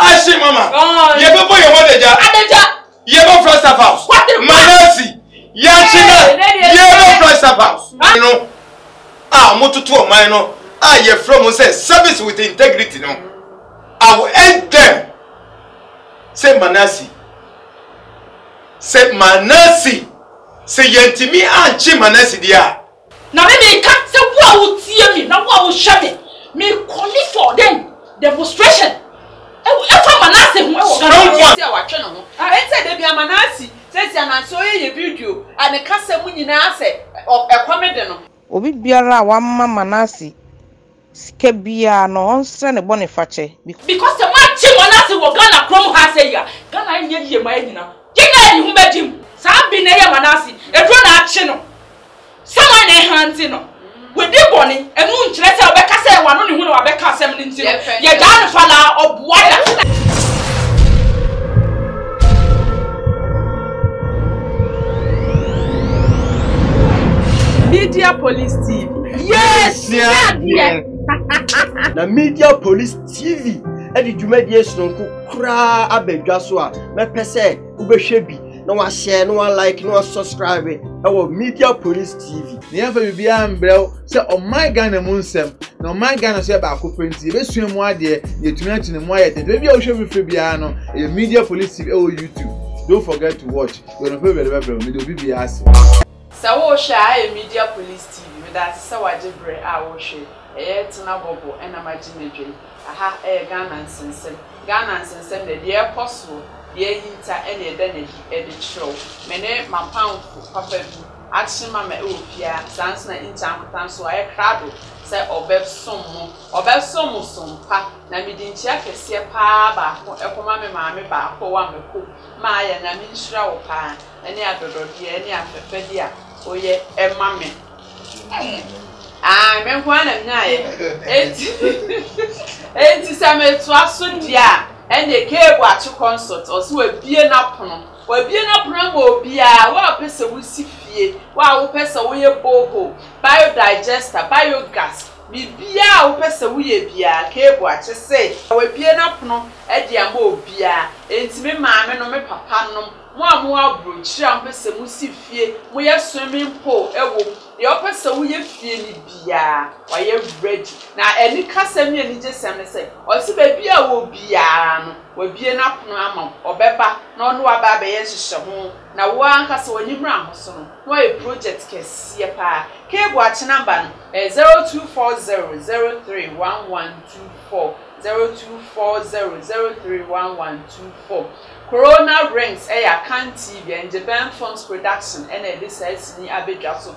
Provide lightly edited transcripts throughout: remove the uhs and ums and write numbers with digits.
Ashi mama. You go for your mother ja. Adeja. You go from staff house. Manasi. Yachina. You go from staff house. You know. Motutu o man no. You from say service with integrity no. I will end them. Say Manasi. Say Manasi. Say yentimi anchi Manasi dia. Now me can't say what will tear me. Now what will show me. Me calling for them demonstration. Manasi said they be a Manasi. Says an so ye video and a castle when you say of a comedy. Obi biara wa Manasi. Skebia no on send a boniface. Because the man Manasi will Ghana Chrome has a year. Ghana need you my dinner. Jina who met him. Sabi near Manasi. A drone action. Someone a hunting. We did bonny and moon letter of Becca one only who are Becca 17. You're down fella of water. Media Police TV. Yes, yeah. Na Media Police TV. Edi dwumadie sonko kra abedwa so a mepese ubehwe bi na wa share na wa like na wa subscribe our Media Police TV. Never will be umbrella, say, oh my Ghana Munsem, no my Ghana say about Cooperative, the best swim one day, you to mention the Moya, and maybe I'll show you Fabiano, a Media Police TV or YouTube. Don't forget to watch. You're not very well, middle BBS. So, share Media Police TV with us. So, I did break our share. Tina Bobo and Imagine. Aha, Ghana and Sensem. Ghana and Sensem, the dear possible. Ye hinta any then edit show. Mene my pound papa action mama opia sans na intam so I crado say obeb somo sompa na midintia kese pa ba ko ekoma me maame ba ko wa meko ma ya na minhira wo pa ene adodo de ene afefe de a oye ema me me kwa na nyae enti sametu aso dia and the cable at concert or so a beer napon or beer napon or beer, what a person will see fear, while person we a boho, biodigester, biogas, be beer, person we a beer, cable at say, or beer napon, a dear mo beer, and me mamma no me papanum, more brooch, person will see fear, we are swimming pool, the opposite we feel beer, why you're ready. Now, any custom you need just say, or see baby, I will be will be an up no or beba, no no about yes, now one castle when you ram so no a project can see a pa. Cable watch number 0240031124 0240031124. Corona Rings Can TV and Japan Films Production and this is ni Abejaso.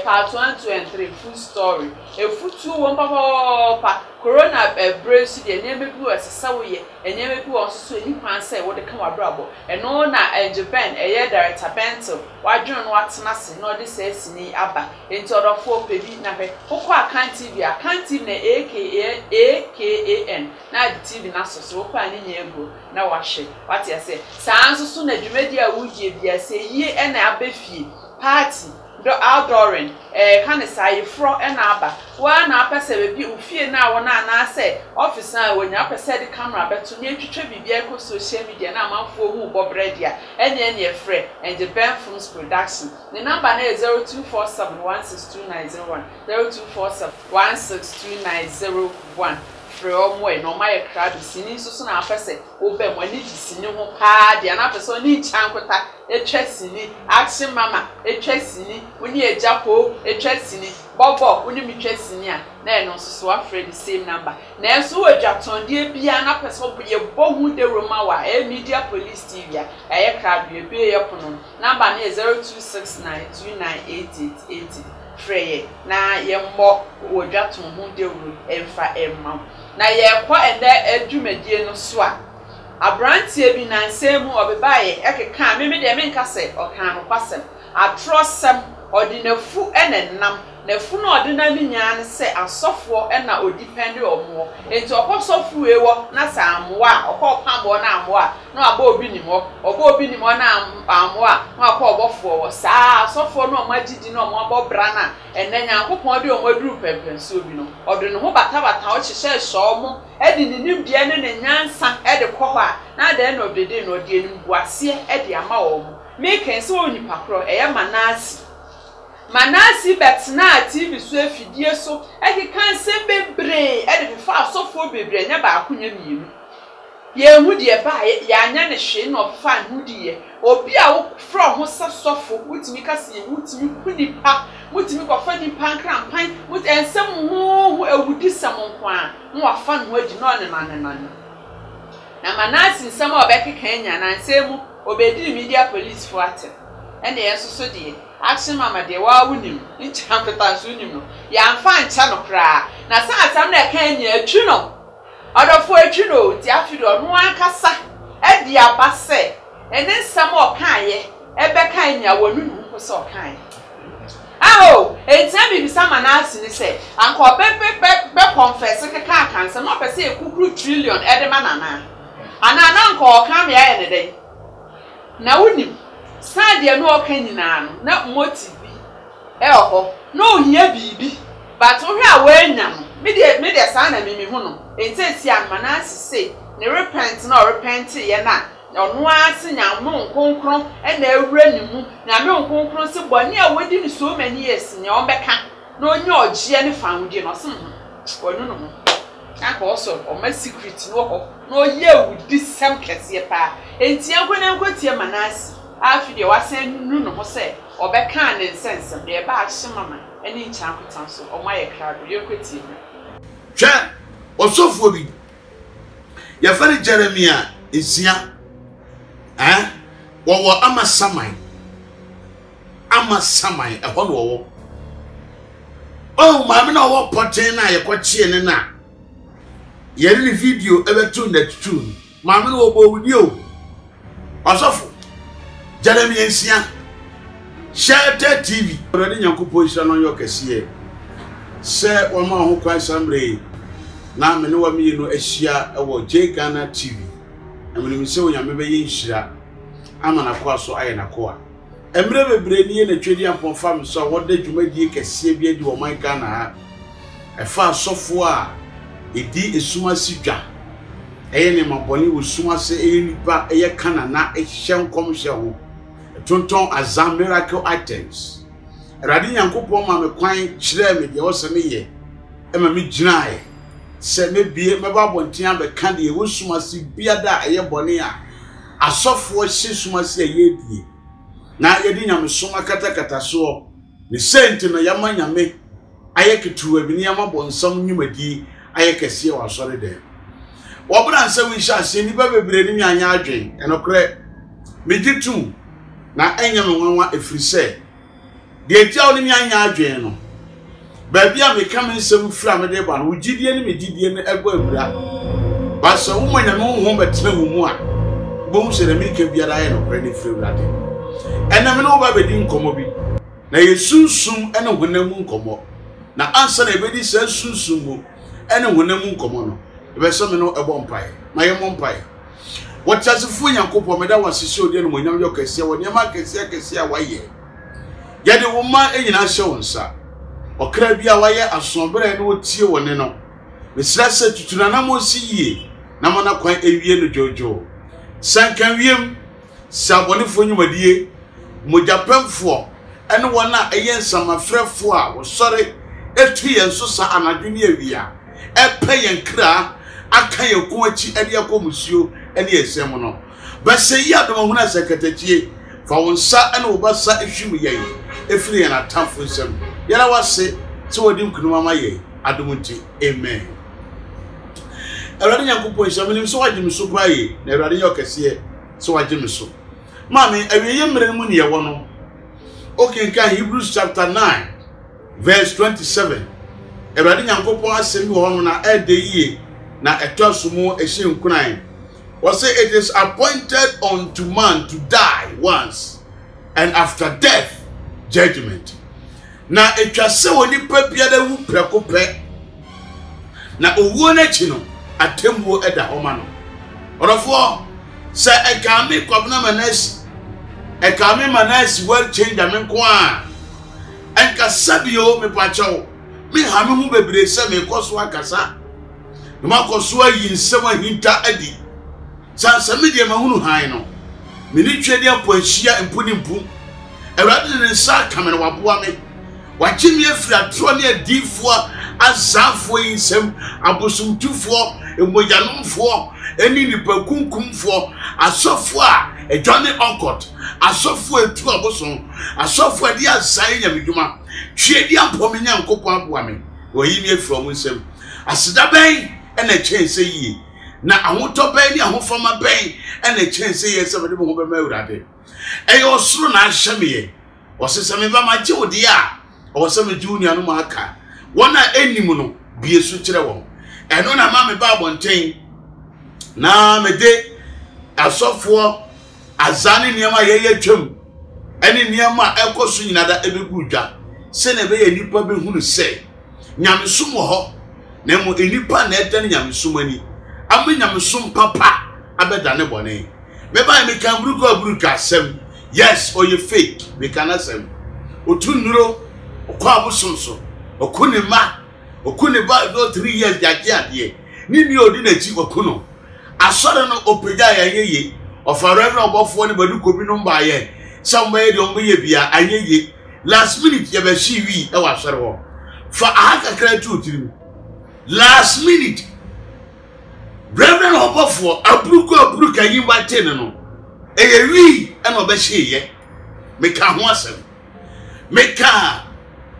Part 1, 2, and 3 full story. A full 2 1 papa Corona brace the name people as a sawi and name people also you can say what they come abroad. And no na Japan a year director Bento. Why John what's nothing? No, this says ni Abba into other 4 baby nabe. Okwa Can TV AKAN. Now the TV naso so kwa ni nyego na washe. What you say? Sanso so na dwumadia wuje bia say ye and abefie party. Do outdooring can say fro and aba one person be ufie na wona na say office na when you person the camera beto na twetwe bibia ko social media na amanfo hu bobredia ene frɛ and the Ben Films Production the number na 0247162901 0247162901 from where no my crowd sini so na afese obem wani sini ho pa dia na afese ni chankota etwa sini action mama etwa sini woni ejapo etwa sini bobo woni mitwa sini a na eno so afre the same number na enso odwaton die bia na afese obuye bohu de roma wa Media Police TV a crowd be ye pono number na 0269298880 free na yembo wodwaton hu de ru emfa emma na ye kwa ende adwumadie no so a abrantie bi na nsemu obebaye ekeka me de me nka se okan no kwasem atrosem odinafu enenam nafu no odina minya ne se asofo ena odipende omo enti okosofu ewo na samwa okopambo na amwa na aba obi nimo na amwa na akobofo wo saa asofo no magidi no omo abobra na enenya nkopon de omaduru pempenso obi no odene ho bata o chihye shomo edi ninim bia ne nyansa ede kwo ho de no bede no de nimbuase e de ama wo me kan se oni pakro e ya manasi betna TV so afidie so e ke kan se bebre e de fa asofo bebre nya ba akonya mienu ye hu de ba ya anya ne hwe no fa hu de obi a wo from ho sasofo wutimi kase ye wutimi kunipa wutimi kofa nipa nkrampan wut ensem hu ewudi samon kwa no afa no adi no ne na manasi nsem obekeka anya na nsemu obedi media police for ate ene yeso de action mama de wa wunim ncha petanso nim no ya mfa ncha no kra na sa asam na ka anya atwi no odofo atwi no ti afido no ankasa e di abase ene nsam o kan ye ebe kan anya wonu no ko so kan aho etia bi sama na asi ni se anko be confess ke ka kanse no pese ekukuru trillion e de manana ana anko kan me ya ene den na wunim Sadia no okanyina no na motibi eho no hia bibi but ohwe a wanya no me de sa na mimi hu no entesi amana asise ne repent ye na ono ase nya mo nkonkron e na awura ni mu na me nkonkron se boni a wodi ni so many years nya obeka na onye ogie ne foundie no sem wonu no aka also o ma secret no ho no ye wudi sem kese pa enti ankona nkotie manasi afide wasen nu no ho se obeka ne sense de ba ahye mama eni ncha nkotanso o ma ye krado ye nkotie hwe osofo bi ya fari Jeremia esia wo amasaman eho no wo maame na wo poten na ye kwachie ne na ye ni video ebetu na tutu maame no wo video osofo Jeremia esia Shelter TV already nyankopon hira no yo kese se wo ma ho kwa sambre na me no wa mi no ahia ewo Ghana TV amene se wo nyame be yinhira amana kwa so aye na kwa emre bebre ni na twedi ampon fam so wo da dwumadie kese bia di wo man Ghana ha efa sofo a edi esuma sidwa eye ne maboni wo suma se eye nipa eye kana na ehye nkom hye ho tonton azam miracle items radi nyankopon ma me kwan kire me de wo se me ye ema me ginae se me bie me ba bonten abeka de wo suma se bia da eye boni a asofo hye suma se eye die na ye di nyame suma katakata so ne senti no yama nyame aye ketuwa bi ne yama bonsam nyumadi aye kese wa sore de wo bra nse wi sha se ni ba bebre ni anya adwen enokre me gitu na enya me nwanwa efrise de etia oni mi anya adwen no ba bia me ka me nsem fira me de ba no gidie ni me gidie ni egba awura ba so wo manya me ho betena wo mu a bo mu sere me ka biara aye no kre ni fira wurade ena me no ba bedi nkomo bi na yesunsum ene honam nkomo na ansa na ebedi sa sunsum mu ene honam nkomo no ebe so me no ebo mpae na ye mo mpae wachasifu nyankopon meda wasisi odi no monyam yo kese wo niam kese a waye yede wo ma enyina hye wonsa okra bia waye asonbere ne wotie wone no mesra se tutuna na mosi yie na mona kwan ewie no jojo sankan wiem sabonefo nyumadie mojapemfo ene wona eye nsamafrefo a wo sore etu yenso sa anadwene awia epe yenkra aka yekon achi ade akomusuo ene yesem no bese yi adoma huna sekatachie fa wonsa ene wo basa ehwim yeye efiri na tamfo nsem yara wase se wodi nkunuma maye adomunti amen Erade nyankopon hyamenim so wagye so paye na erade yokese so wagye so mame awiye mre mu ne ye wo no okenka Hebrews chapter 9 verse 27 erade nyankopon asemi wo no na edeyie na etosumu ehye nkunan was say it is appointed unto man to die once and after death judgment na etwase woni papia da wu prekope na owuo na chi no atemwo eda homa no orofo se ekame kwabna manasi world change amenko a enka sabio me pacho me ha me hu bebre se me koso akasa no makoso ayi nsem ahinta adi sansa media mahunu han no me ni twede apoahia mpuni mpu Awurade ne nsa kamene waboa me wachimi afiri atro ne adifo azafo yinsem abosumtufo emoyanomfo eni nipa kunkumfo asofo a ejone onkot asofo etu aboson asofo ade asai nyamedwuma twedi ampome nyankopon aboa me oyimi afiri omo nsem aseda ben ena chense yi na ahoto ben ni ahofama ben ena chense yi sebede mo be ma Awurade eyo suru na ahyemeye osesame ba ma je odi a osame junior no maka wona enim no bie su kire won eno na ma me ba bonten na me de asofo azane niam ye twam ene niam a ekoso nyinada ebegu dwa se na be ye nipa be hunu se nyamesum ho na mo enipa na eda nyamesum ani am nyamesum papa abeda ne bone me ba me kan buruka asem yes or you fake we can asem otunuro okwa abusonso okunima okuniba do 3 years jaje ade ni odi na chi okuno asore no opeja ya yeye ofarevra obofo ni baduko bi no mba ye somewhere de ombe ye bia ayeye last minute ye be shi wi e wa asore ho fa aka kra tu tirim last minute reverend obofo abruka yi wate no eye wi e no be shi ye meka ho asem meka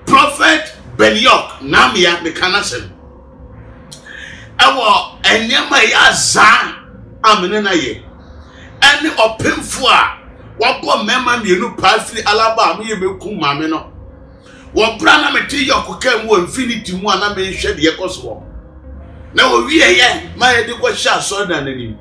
prophet Benyok namia mekanasem ewo enyama ya za amene na ye ene opemfo a wabo mema mienu pasri alaba am ye beku mame no wo bra na meti yokoka mu infinity mu ana me hwe de yekoso na wo wie ye ma ye de ko sha so na nani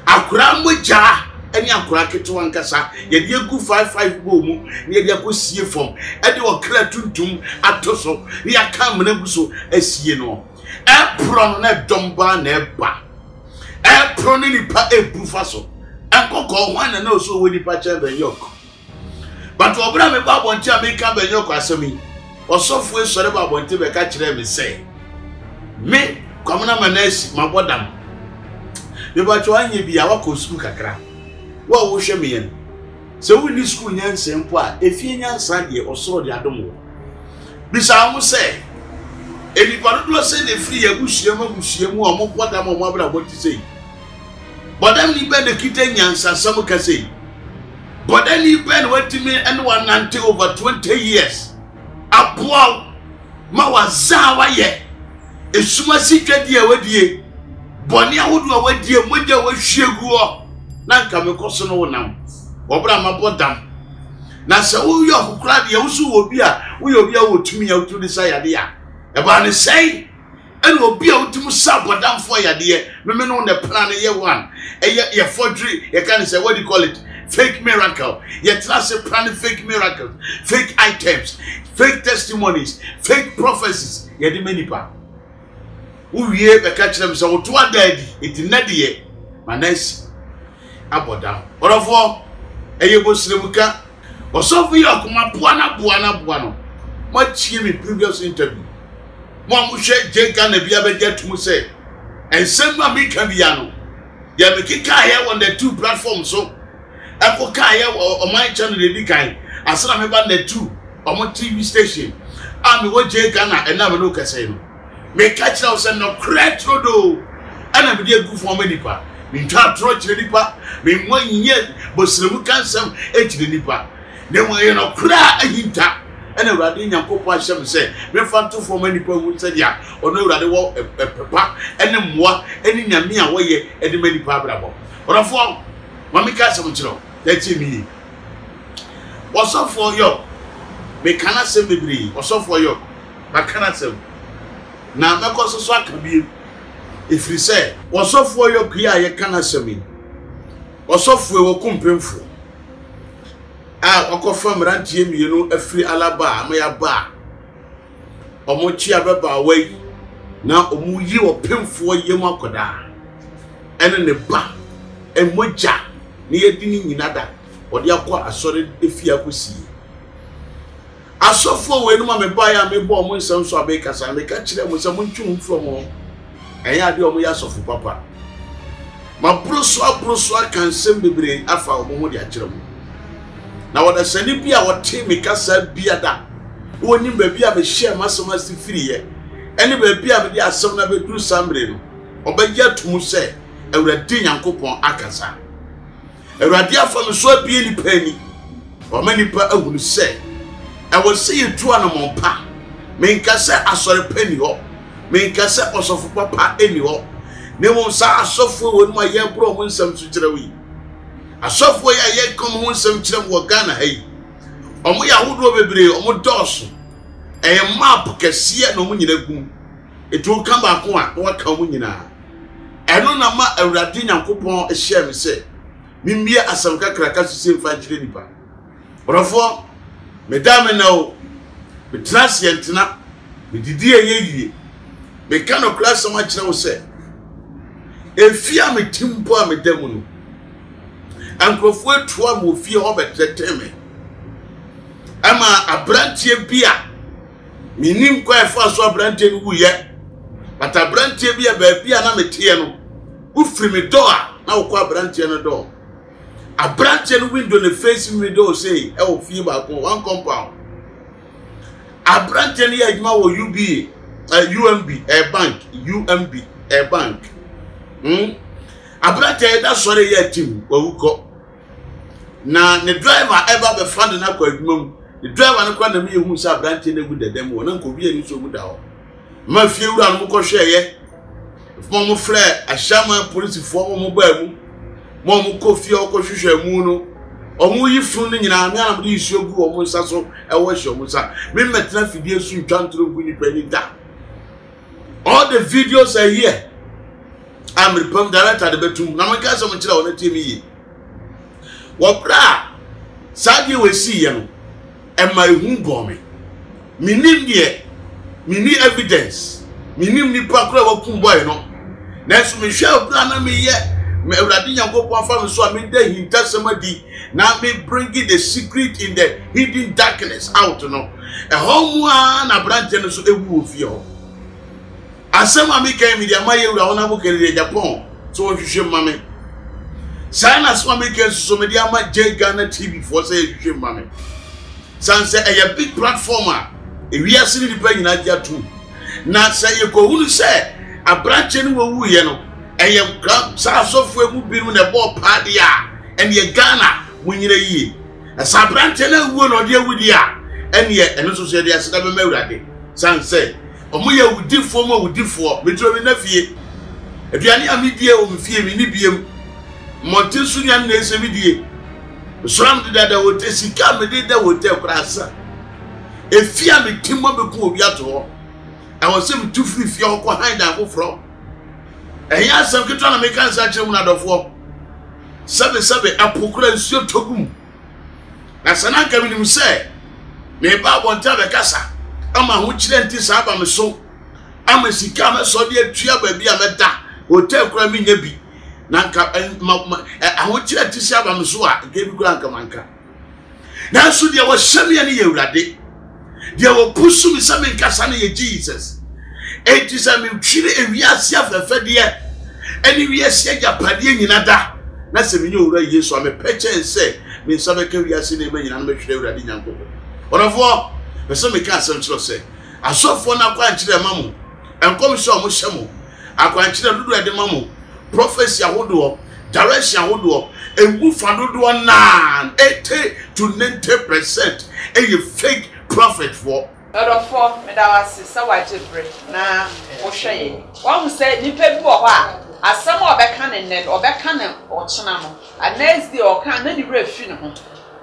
akura moja eni akura ketewa nkasa ye de egu 55 bo mu ne de akosie fom e de okra tuntum atoso ne aka mena guso asie no e pro na domba na eba e pro ne nipa ebufa so enkoko hwan na so we nipa cha Benyok but obra me ba bonti ameka Benyok asemi osofo esore ba bonti be ka kire me say me kwamna manasi mabodam me ba cho anye bia wako school kakra wa wo hwe me yen se wo ni school nyanse mpo a efie nyansa de osoro de adomo bisa mo se eni kwadodo se de free abusuamu o mo bodam o mo abra boti sei bodam ni be de kite nyansa sam ka sei bodam ni be no watimi and one nante over 20 years aboa ma wazawa ye esuma sitwadi a wadie boni ahodo a wadie moja wa hwegu na nka me koso no wonam obra mabodam na se wo yo kokra de wusu obi a wo yo obi a wotumi ya wutu disa yade ya e ba ne sei ene obi a wotum sabodam fo yade me no ne plan ye one ye forgery ye can say what do you call it fake miracle ye trust plan fake miracles fake items fake testimonies fake prophecies ye di many pa uwie be ka kire me se wo to adadi etinade ye manasi abodam orofo eyebo sremuka osofu yakuma buana no ma chie me previous interview mo amuhwe jenka na bia be getum say ensem ma me kan bia no ya me kika here on the 2 platforms so akoka here on my channel dey kan asra me ba na 2 on TV station am wo jenka na ena me no kase no me ka kira say no cretro do ana me dey gu for me nipa me twa tro kire nipa me mwanye bosremu kansam ekire nipa ne mo ye no kra ahinta ena Awurade Nyankopon ahyem se me fanto for me nipa hu se dia ono Awurade wo pepa ene mmoa ene nyame a wo ye ede me nipa abrabo orofo mami ka sem kiro dati mi osofo yo me kana sem bibiri osofo yo ba kana sem na me ko so akabie ifiri se osofo yo kia ye kana sem osofo e wo kumpemfo a okofa mrantie mienu afiri alaba amaya ba omochi ababa wai na omuyi opemfo yemu akoda ene ne ba emoja ne yedini nyinada odi akwa asore efia kosi asofo we no ma me ba ya me bo omo nsam so abeka sa me ka kire mo se mo ntwum from o eya de omo ya asofo papa ma broso kan sem bebre afa omo ho de akire mo na woda sani bia wote me kasa bia da woni ba bia me share masoma si firi ye ene ba bia me de asem na be duru sambre no obagia tumu se Awurade Nyankopɔn akasa Awurade afa me so abie ni pani o ma nipa ahunu se I will see you to an mompa. Menkasa asore penny ho. Menkasa osofo papa eni ho. Ne won sa asofo won ma ye bro mo nsam so kire wi. Asofo ya ye kom ho nsam kire mo Ghana hai. Omo ya hodo bebre omo doso. Map kese na omo nyina gum. Etu ka ba ko a wa ka omo nyina. Eno na ma Awurade Nyankopɔn ehia me se. Mimmie asam kakra ka so se mfa kire nipa. Orofo Madame now, the transient, the dear ye, the kind of class so much now say. If fear me timpo me demon, and prefer to one will fear of it, me. Am a branch beer, meaning quite fast so branching who yet, but a branch beer baby and I'm a tiano, who free me door, now quite branching a door. A branch and window in the facing window say, "Oh, fear about one compound." A branch and here will you be a UMB, a bank, UMB, a bank. A branch that's sorry yet, Tim, where we go. Now, the driver ever be found in a quick room. The driver and quite a me who's a branch in the good at them, one could be any so good out. My few round Moko share, if Momo flare, a shaman police for mobile. Momu kofi okoshushe mu no omu yifun ni nyina me am di isuogu omu nsa so e wo hye omu sa me metna fidie su ntwantro gu ni pani da. All the videos are here. I'm repom director de betum na me ka so mo kira wona temi yi wo bra sadi we si ye no e ma ehun bo me minim de mini evidence minim ni pakura wo kum boy no na so me hwe bra na me ye me Awurade Nyankopɔn afa me so a me da hintasemadi na me bringing the secret in the hidden darkness out no e homwa na branch no so ewu ofie ho asema me kan me dia maye wura wona bo kere Japan so wo hwehwe ma me sana so me kan so me dia ma Ghana TV for say hwehwe ma me sanse a big platform e wiase ni pa nyina dia tu na say ye ko hunu say a branch no wo wu ye no Ayam club, Sassofwe would be in a ball party, and ye Ghana when you're a ye. A Sabrantana won or dear with ya, and yet, and also said, yes, never married. San said, Omoya would do for more, would do for, which will never fear. If you are near me, dear, will fear me, Nibium, Montesunian, Ness, every day. Surrounded that I would see come a day that would tell Crassa. If fear me, Timber will be at all. I was able to free for your behind that from. And yes, I'm trying to make answer to one of war. Sabe, apokura nsuo togum. Na sana ka minim say, me ba bonta be kasa. Ama ho kire nti sa ba me so. Ama sika me so de atua ba bi a meda. Hotel kura mi nya bi. Na nka ho kire nti sa ba me so a ge bi kura nka manka. Na so de wo hyeme ne ye Awurade. De wo pusu mi sa me nkasa ne ye Jesus. It is a military ewiase afefe de eni wiase agapade nyina da na se menye owura Yesu ame peche se me nsabe ka wiase na ema nyina no behwere Awurade Nyankopɔn onofo be se me ka asem kiro se asofo na kwa nkire mamu enkom se omo hyemo akwa nkire dudu ede mamu prophecy ahodo direction ahodo ewu fa dodo na 80 to 90% e fake prophet for Orofo medawase sawajebre na ohweye wo say nipa bi wo ha asem obeka ne ned obeka ne ochena no anezi oka na di refi ne ho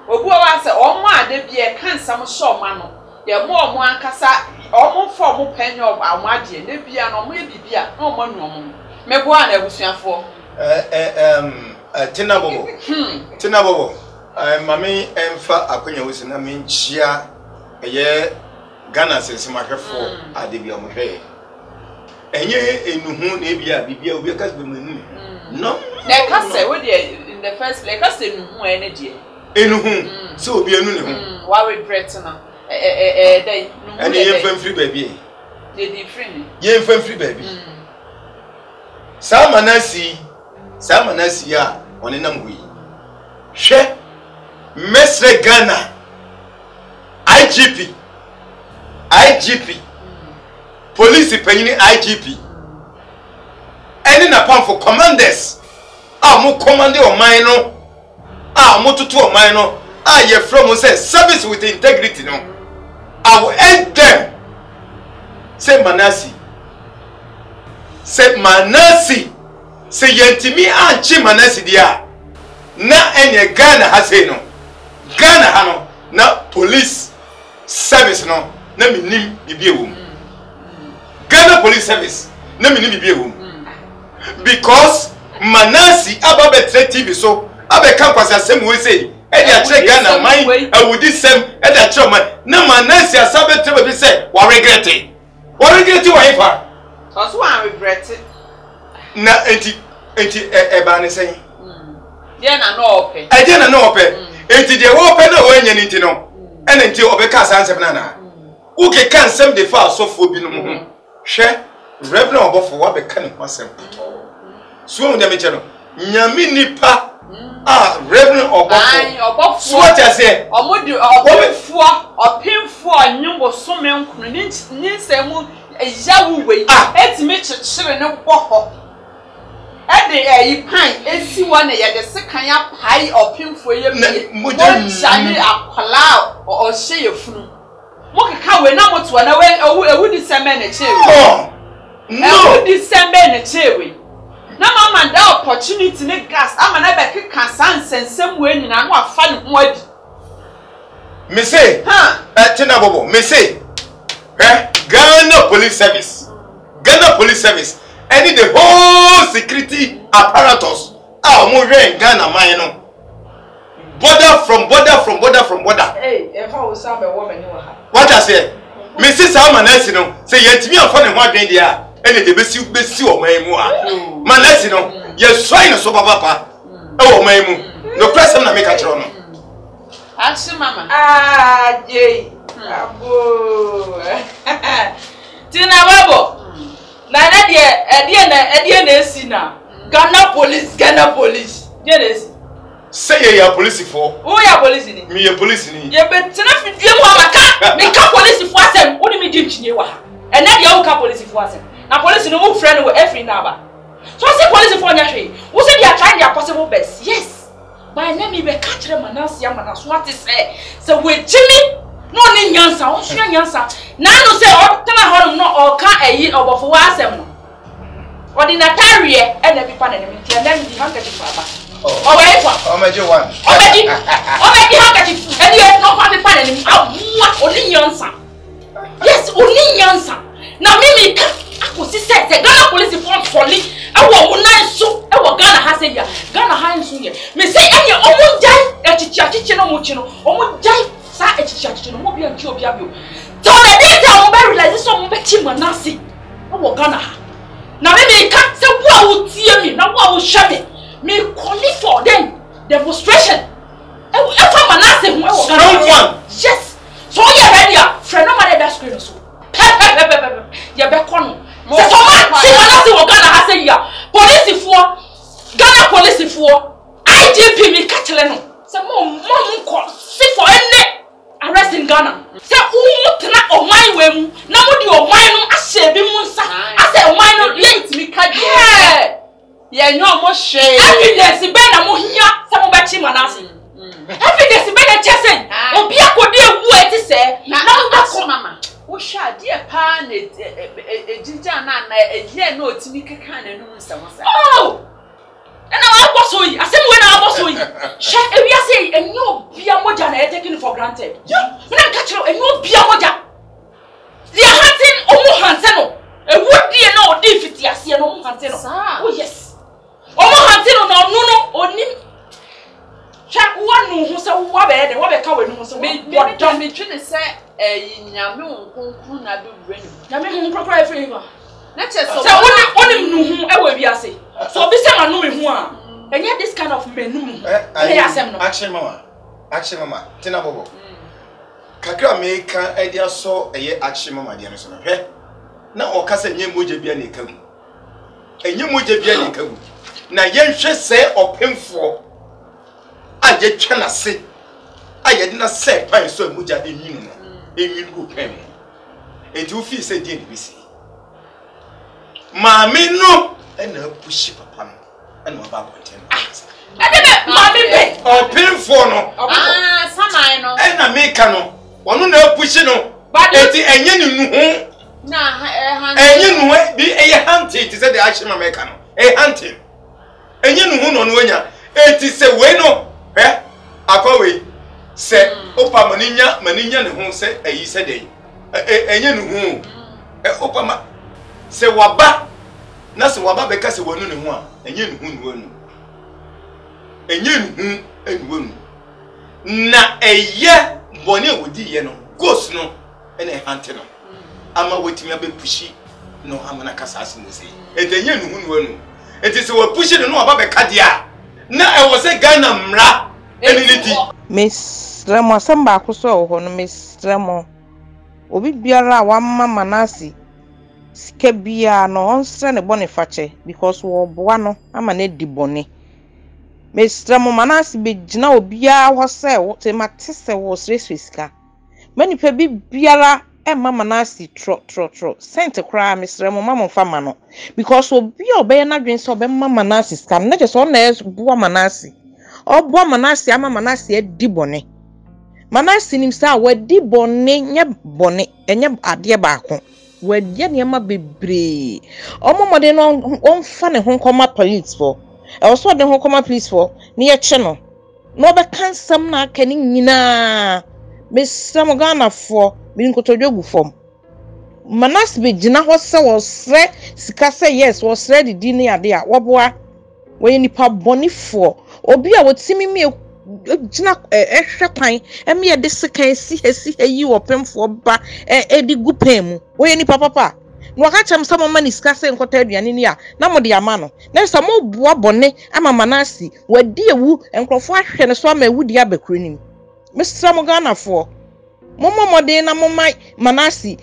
obu wa say omo ade bie kan sam so ma no ye mo omo ankasa omo fo omo penyo amade ne bia no omo ye bibia na omo nu omo mebo ana abusuafo Tina bobo mami emfa akonya wosi na menchia eye Ghana sense mahwefo adebia mohwe enye enuhu na ebia bibia obi ka be manu no na ka say we dey in the first place ka say enuhu ene die enuhu so obi anu ne ho wa regret na dey nuhu ene ye fam free baby dey free ye fam free baby sa manasi sa manasi ya one nam wi hwe mesre Ghana IGP police panyini IGP any na pam for commanders mo commande o man no mo tutu o man no ye from say service with integrity no I will end them say Manasi say yentimi anchi Manasi dia na enye Ghana ha say no Ghana ha no na police service no na minim bibie wo Ghana police service na minim bibie wo because Manasi aba betre TV so abe kan kwase asem we say e dia che Ghana man awudi sem e dia che man na Manasi asabe betre be say wa regret wa ifa so wa regret na enti e ba ne say dia na no ope enti de wo ope na wo anya nti no ene enti obeka sansem na uke kan sem de fa so fo bi no ho hwe reverend obofo wa be kan kwasem so on dem cheno nyame nipa reverend obofo so what I say omodi obofo opemfo anyumbo so menkunu ni nsemu ejawu we etime chechire ne boho ede pan esi wona ye de sekan ya pai opemfo ye bi mo jani akwala o hye yefunu mo keka we na moto na we ewu December na chewe ewu December na chewe na mama da opportunity ne gas ama na be keka sansensem we nyina no afa ne ho adi me say tina bobo me say Ghana police service any the whole security apparatus mo we Ghana man no border hey if I was some woman you ha what I say me say sa Manasi no say yetimi afọ ne ho adwen dia ene de besi o man mu Manasi no ye soin so papa o man mu no question na make a chiro no action mama jay abo tina babo na de na esi na Ghana police de na esi say ya police for who ya police ni me ya police ni ye betina fidie mu amaka me ka police for asem woni me jinchine wa ha ene de ya ka police for asem na police no mu friend we every number so say police for nya hwe wo say they are trying their possible best yes by na me be ka kire Manasi ya Manaso ati say we jimi no ni nyansa wo hwe nyansa na no say o tana horum no o ka eyi obofo wa asem no ordinary ene bi pa na me tia na me di handkerchief aba oh wait for omeje one omeji handkerchief eni e no pa pa na me awa oni nyansa yes oni nyansa na mimi ka akosi say Ghana police for e wo unan so e wo Ghana ha say ya Ghana ha nso ye me say eni omunjai echichi no mu chi no omunjai sa echichi no mo bia nchi obi abio so the data mo be realize so mo be chi Manasi e wo Ghana ha na me ka say wo a wo tie mi na wo a wo hwe me calling for them demonstration e for Manasi ho e wo Ghana yes so you ready friend no man dey screen so ya be kono se so ma si Manasi wo Ghana ha say ya police for Ghana police for IGP me ka chele no se mo ko si for any arrest in Ghana se umutna oman we mu na mo di oman no ahye bi mu nsa ase oman no lent mi ka die ye nyo mo hwe evidence be na mo hia se mo be chi Manasi evidence be na chese obi akodi ewu eti se na mo ba ko mama wo hwa die pa na ejija na eje na otimi keka na nu nsa mo sa oh and I was so I said when I was so share we are saying and you be a moja na taking for granted yeah when I catch you and you be a moja they are hunting omo hanteno e wodi na odi fiti ase no omo hanteno oh yes omo hanteno na no oni check one hu so wo be de wo be ka we nu so me twene se nyame nkonkru na be wenu nyame nkonkru every ever na che so onim nu hu e we bi ase so bi se ma no me hu a enye this kind of menum e asem no action mama tina bobo kakra me ka e dia so eye action mama dia no so no hwe na o kasa nye moje bia na ekagu enye moje bia na ekagu na yenhwe se opemfo a ye twa na se a ye de na se pan so amuja de nwinu no enwinu go pem enti wo fi se die bisi maami no ena pushi papa no ena ba boten Edebe mami be opemfo no saman no ena meka no wono na pushi no enti enye ni nuhu na enye nuhu bi eye hunting ti se de achima meka no hunting enye nuhu no no anya enti se we no akwa we se opa maninya ne ho se ayi se den enye nuhu opa ma se waba na se waba beka se wonu ne ho a enye nuhu ne wonu enye nuhu enuwonu na eye boni wodi ye no ghost no ene hunting no ama wetimi abepushi no amana kasase no sei enye nuhu ne wonu enti se wa pushi no waba beka dia na e wo se Ghana mra eniti Miss Remo samba kuso ho no Miss Remo obi biara wa mama nasi sike bia no onse ne bone fache because wo boa no ama na di bone Miss Remo manasi be gina obia ho se wo te matese wo sresreska mani pe bi biara mama nasi tro sente kra Miss Remo mama fama no because obi obey na dwen se obe mama nasi scam na je so na boa manasi Obo manasi ama manasi edi bone. Manasi nimsa wadi bone nye bone enye ade baako. Wadi niema bebre. Omo mode no onfa ne ho koma police for. E so de ho koma police for ne ye che no. No be kansam na aka ni nyina. Mesam Ghana for bi nkotodwogu fom. Manasi be gina ho se wo sre sika se yes wo sre didi ne ade a wo boa. We nipa bone for obi a wotimi mi gina ehwe kwan eme ye de sekan si yi opemfo ba edi gupem we nipa papa no aka chem samo mani sika se nkota aduane ni a na mo de ama no na samo boa bone ama manasi wadi ewu enkrofo ahwe ne so ama ewu di abakuru nim Mr. Ghana for Mama mode na mama manasi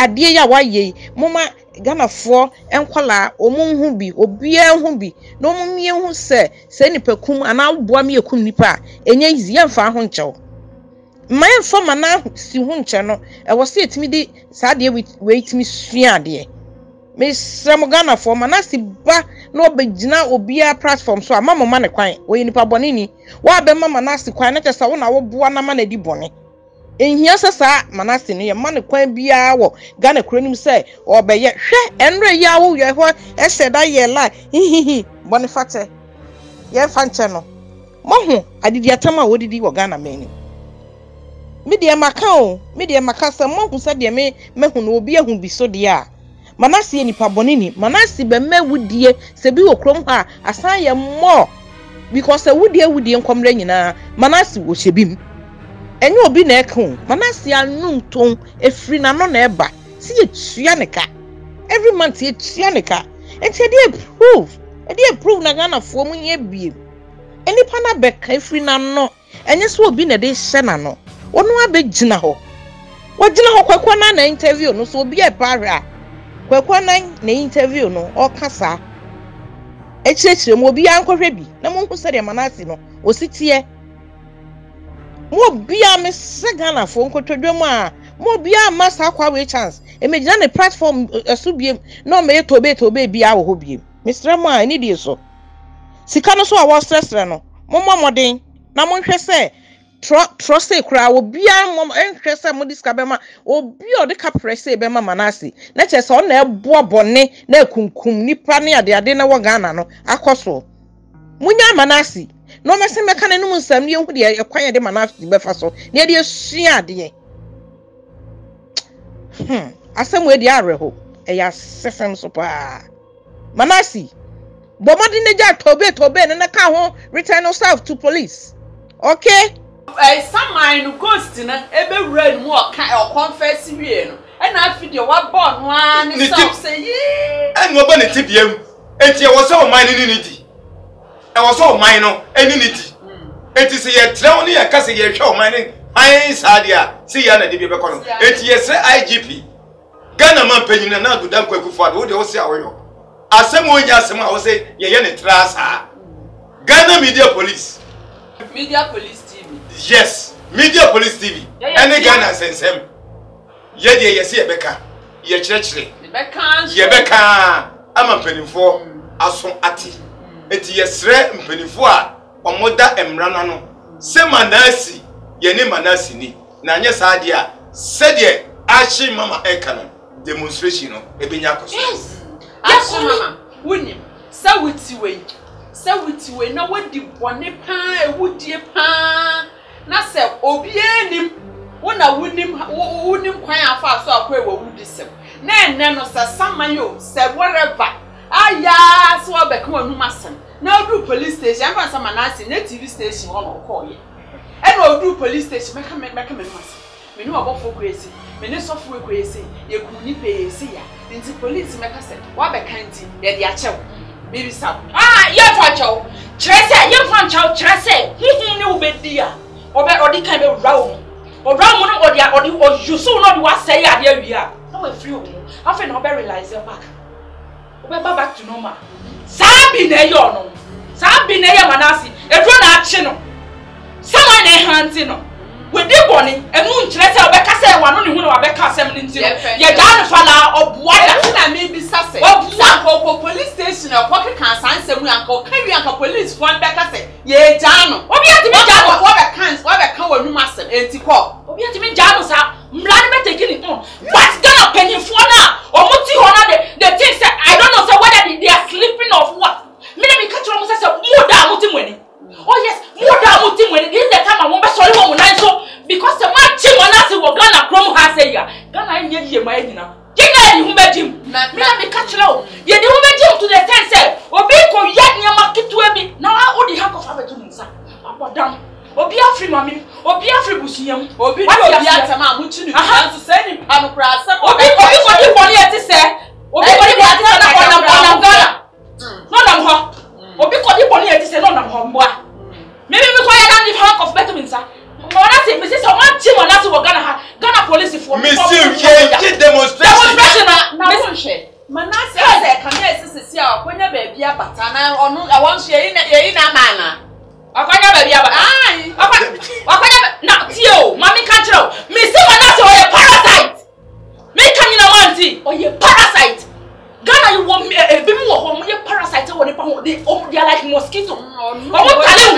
ade ya waye mama Ghana for enkwala omunhu bi obia hu bi na omumie hu se nipakum ana boa me ekum nipa enye izi yemfa ho nchew man for mana si hu nche no e wo se etimi di saade we etimi suade Mr. Ghana for manasi ba na obegina obia platform so ama mama ne kwan we nipa bone ni wa be mama manasi kwan na kyesa wo na wo boa na ma na di bone Enhia sasa manasi no ye mane kwan bia wo Ghana kronim se obeye hwe enre ya wo ye ho eseda ye la hihihi Boniface ye fanche no mohu adidi atama wodidi wo Ghana meni media maka se mohu se de mehu no obi ahu bi so de a manasi ye nipa bonini manasi be mewudie se bi wo krom ha asan ye mo because wudie nkomre nyina manasi wo hyebim enye obi na ekon manasi anu ton efri na no na eba si ye tua neka every month ye tua neka enti e dey prove na Ghana fo mu ye bie eni pa na beka efri na no enye so obi na dey hye na no wono abegina ho wagina ho kwakwa na interview no so obi e para kwakwa na interview no o kasa echirechire mo obi ankohwe bi na mo hu se de manasi no ositie mo bia me se Ghana fo nkotodwam a mo bia masa kwa we chance emegina ne platform asubiem no me tobe bia wo ho biem Mr. Mo ani die so sika no so a wo stress no mo moden na mo hwe se trust ekura obia mo nhwe se mo diska be ma obi o de ka press be ma manasi na che se o na ebo bone na ekunkum nipa ne ade na wo Ghana no akoso munya manasi no mese meka ne num nsam ne hu de ekwan de manasi be fa so ne de sua de asem we de areho eya sefem so pa manasi bomadi ne ja tobe ne ka ho return yourself to police okay Saman ghost na ebe wura mu o confess wie no e na afi de wa bo no an so say yi en wo ba ne tibiam enti e wo so man ni di e wo so man no eni ni di enti se ye trew ne ye ka se ye hwe o man ni an sadia si ya na de bi be kono enti ye se IGP Ghana man panyina na agudan kwaku fo ade wo de wo se awoyo asem onya asem a wo say ye ne trasa Ghana Media Police Media Police TV. Yes, Media Police TV. Any Ghana sensem. Ye de ye se ebeka. Ye chirechire. Ye beka ama mpanimfo aso ati. Eti ye sre mpanimfo a omoda emrana no. Se manasi ye ne manasi ni. Na anye saade a se de achi mama eka no demonstration no ebenya koso. Yes. Achi mama woni sa wuti we na wodi bone pa ewudie pa na se obienim wona wunim kwan afa so akwa ewo wudisem na enne no se samayo se whatever aya so obeka wanum asem na odu police station am fa manasi na TV station ho no call ye e na odu police station meka me mas me ni obofo kwesi me ni sofo kwesi ye kuni pesi ya nti police meka se wa beka nti ye de achew baby sap ye fa chow chrese ye fa chow chrese hihi ni ubedi a odi kan be rawo o rawo no odi yusu no di wa say ade awia na we free o afa na obe realize back obe back to normal sabi na ye ono sabi na ye manasi edro na achi no someone na hanti no we dey boni enu nkyerese obe ka say wano ne hu na wa be ka asem ni ntino ye dan fala obuada na me bi sase obuada ko police station e ko ka sanse mu anka o kawi anka police fon be ka say ye jano obi ati me jano wo be kan wanu masem enti ko obi ati me jano sa mlani be taking it on but gonna penny for na omuti ho na the thing say I don't know say whether they are sleeping or what me na me catch them say muda amuti mweni oh yes muda amuti mweni this is the time I won be sorry wo munan so because the man chi wanasi wo Ghana krom ha say ya Ghana nye ye ma nyina Gina ni humejim me na me catch law ye di humejim to the sense say obi ko ya nyama kitwa bi na wo di hakof abetu nsa abodam obi afri mami obi afri busunyam obi do obi atama amuchi ni so say ni pa no kra asem obi ko di boni eti say obi ko di boni eti say na Ghana no nam ho obi ko di boni eti say no nam ho mboa me ko ya dan di hakof betu nsa Monasi, me say someone team monasi wo Ghana police for me see ye demonstration na wonhwe manasi say kan ye sisi a konya ba bia bata na onu e won hwe ye na mana akonya ba bia bata ai akonya na tio mami kan kiro me say monasi o ye parasite me kan nyina wanti o ye parasite Ghana you want ebi mu wo ho ye parasite wo ne pa ho they are like mosquito o mo tale hu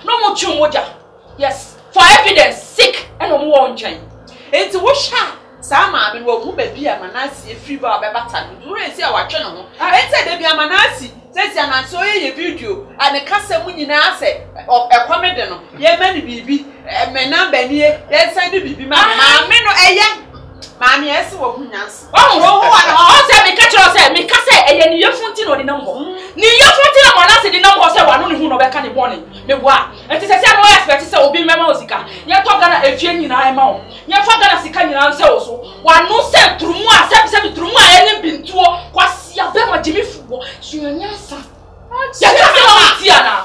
no mo twu moja yes for evidence sick and no more on chain. It's washa. Sama be wo mu ba bia manasi e free ba bata no. We say our channel. I said dey bia manasi. Say na so ye video and the kasa mu nyina say e comedy no. Ye ma ni bibi me number ni ye send bibi ma me no eye. Mami esi wo hunyansi. Oh say me catch us say me ka say eye ni yefunti no di nam ho. Ni yefunti na manasi di nam ho say wano ni hu no be ka ni boni. Me boa. Enti say no expect say obi mema osika. Ye to Ghana efie nyina ema ho. Ye fa Ghana sika nyina say oso. Wano say turumu a say turumu a ene bintuo kwasi abema jimi fuwo. Sunyasa. Ye ka say o ti ana.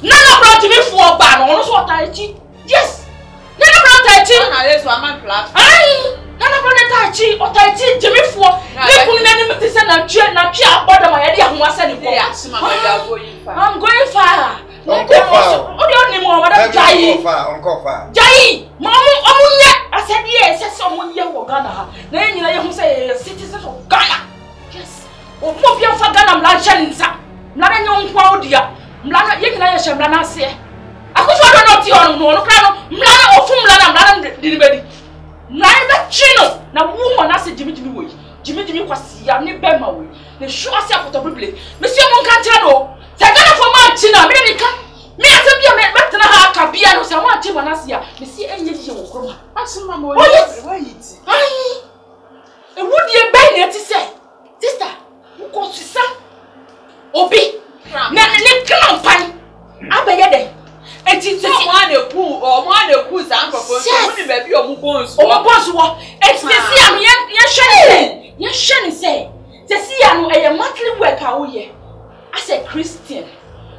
Nana bro jimi fuwo ba no ono so otaichi. Yes. Nana bro otaichi. Na yeso aman flat. Ai. Nana brother tachi otaichi jemifo me kunu na nim te se na twe aboda ma ye de ahoasa ni ko I'm going far odi oni mo madam jai mamu omunye asede sese omunye wo Ghana ha na nyina ye hu se citizens of Ghana yes o mo bia fa Ghana mla chalinsa mla na nkwa odia mla ye nyina ye hye mla na ase akoso do no ti ono no kra no mla na ofu mla na diribedi Naiba chino na woman ase Jimmy wo Jimmy kwasi ya ni be ma wo ne sure ase akotobu play me si mo nka tira no se Ghana for man china me ni ka me ase bia me betena ha ka bia no se mo ati manase ya me si enye die wo kroma asuma mo why it ai e wudi e be na ti se sister wo ko sisa obi na ne krampan abeye den enti se mo ane ku san propose mo ni ba bi o mo bonsu wo enti se am ye hwene say se no e monthly work a wo ye as a Christian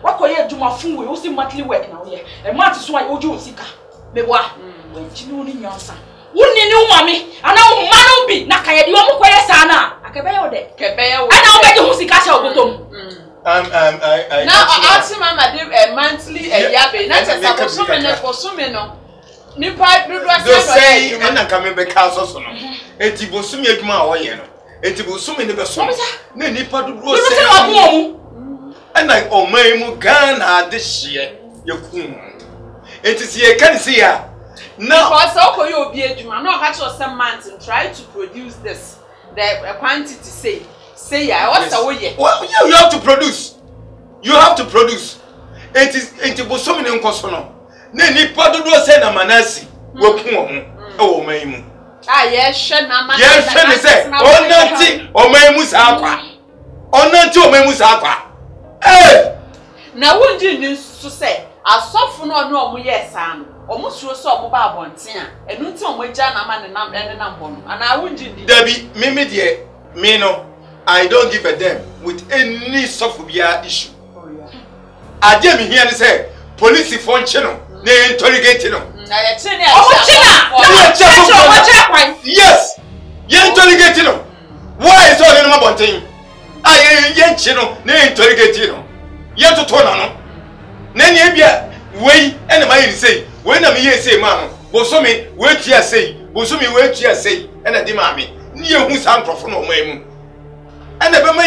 wakoye adwuma fun we wo si monthly work na wo ye e month so a oju osika me boa we chini oni nyansa wunni ni umami ana umanu bi na kaye di omo koye sana akebeye ode kebeye wo ana obeji hu sika sha ogotom now ask mama dey monthly yabe na tesa bosome no nipa dodo say na kame be ka so no enti bosome adwuma a wo ye no enti bosome ne be so na nipa dodo say ana oman mu Ghana de hye yakun enti se ye kan se ya now because okay you obi adwuma no ka cho some months and try to produce this the quantity say ya what's the way well you have to produce it is bosomi ne nkoso no na nipa dodo say na manasi wakun omo e man mu ye hwe na manasi ye hwe ne say onanti oman mu sa akwa onanti oman mu sa akwa na wonji ni so say asofo no no omo ye sa no omo suro so omo ba abonten a enu nti omo gya na ma ne nam bo no ana wonji di Debbie me no I don't give a damn with any sophobia issue. I dare me here and say police functional, they interrogate no. Yes, you interrogate no. Why is all in my bunting? I ain't chino, they interrogate no. Yet to turn on. Then you be way and my say, when I'm here say, Mamma, Bosomi, wait here say, Bosomi, wait here say, and a demami. Near who's hand professional way. And the Bama